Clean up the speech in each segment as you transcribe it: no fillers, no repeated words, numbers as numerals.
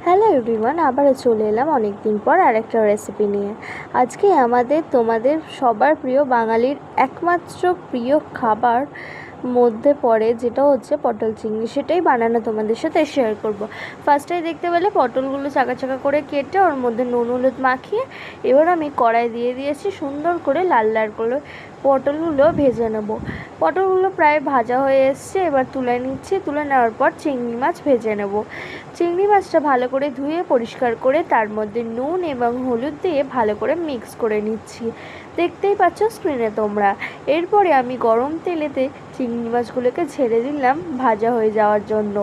Hello everyone, আবারও চলে এলাম অনেক দিন পর আরেকটা রেসিপি নিয়ে। আজকে তোমাদের সবার প্রিয় বাঙালির একমাত্র প্রিয় খাবার মধ্যে পড়ে, যেটা হচ্ছে পটল চিংড়ি। সেটাই বানানো তোমাদের সাথে শেয়ার করব। ফার্স্টেই দেখতে পেলে পটলগুলো চাকা চাকা করে কেটে ওর মধ্যে নুন হলুদ মাখিয়ে এবার আমি কড়াই দিয়ে দিয়েছি, সুন্দর করে লাল লাল করে পটলগুলো ভেজে নেব। পটলগুলো প্রায় ভাজা হয়ে এসছে, এবার তুলে নিচ্ছি। তুলে নেওয়ার পর চিংড়ি মাছ ভেজে নেব। চিংড়ি মাছটা ভালো করে ধুয়ে পরিষ্কার করে তার মধ্যে নুন এবং হলুদ দিয়ে ভালো করে মিক্স করে নিচ্ছি, দেখতেই পাচ্ছ স্ক্রিনে তোমরা। এরপরে আমি গরম তেলেতে চিংড়ি মাছগুলোকে ছেড়ে দিলাম ভাজা হয়ে যাওয়ার জন্য।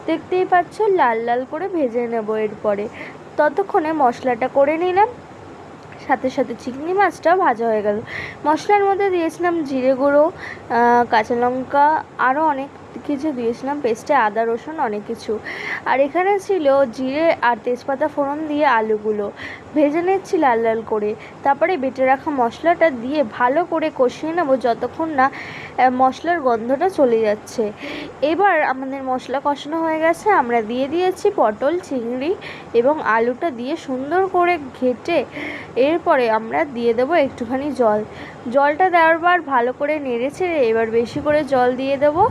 দেখতেই পাচ্ছ লাল লাল করে ভেজে নেব। এরপরে ততক্ষণে মশলাটা করে নিলাম, সাথে সাথে চিংড়ি মাছটাও ভাজা হয়ে গেল। মশলার মধ্যে দিয়েছিলাম জিরে গুঁড়ো, কাঁচা লঙ্কা, আরও অনেক কিছু দিয়েছিলাম পেস্টে, আদা রসুন অনেক কিছু। আর এখানে ছিল জিরে আর তেজপাতা ফোড়ন দিয়ে আলুগুলো ভেজে নিচ্ছি লাল লাল করে। তারপরে বেটে রাখা মশলাটা দিয়ে ভালো করে কষিয়ে নেব যতক্ষণ না মশলার গন্ধটা চলে যাচ্ছে। এবার আমাদের মশলা কষানো হয়ে গেছে, আমরা দিয়ে দিয়েছি পটল চিংড়ি এবং আলুটা দিয়ে সুন্দর করে ঘেটে এরপরে আমরা দিয়ে দেবো একটুখানি জল। জলটা দেওয়ার পর ভালো করে নেড়ে ছেড়ে এবার বেশি করে জল দিয়ে দেবো।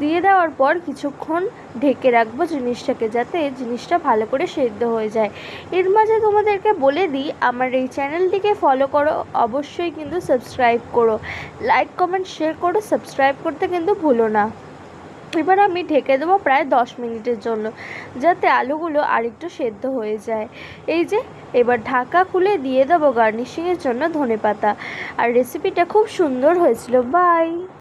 দিয়ে দেওয়ার পর কিছুক্ষণ ঢেকে রাখবো জিনিসটাকে, যাতে জিনিসটা ভালো করে সেদ্ধ হয়ে যায়। এর মাঝে তোমাদেরকে বলে দিই, আমার এই চ্যানেলটিকে ফলো করো, অবশ্যই কিন্তু সাবস্ক্রাইব করো, লাইক কমেন্ট শেয়ার করো, সাবস্ক্রাইব করতে কিন্তু ভুলো না। এবার আমি ঢেকে দেবো প্রায় 10 মিনিটের জন্য, যাতে আলুগুলো আরেকটু সেদ্ধ হয়ে যায়। এই যে এবার ঢাকা খুলে দিয়ে দেবো গার্নিশিংয়ের জন্য ধনেপাতা। আর রেসিপিটা খুব সুন্দর হয়েছিল। বাই।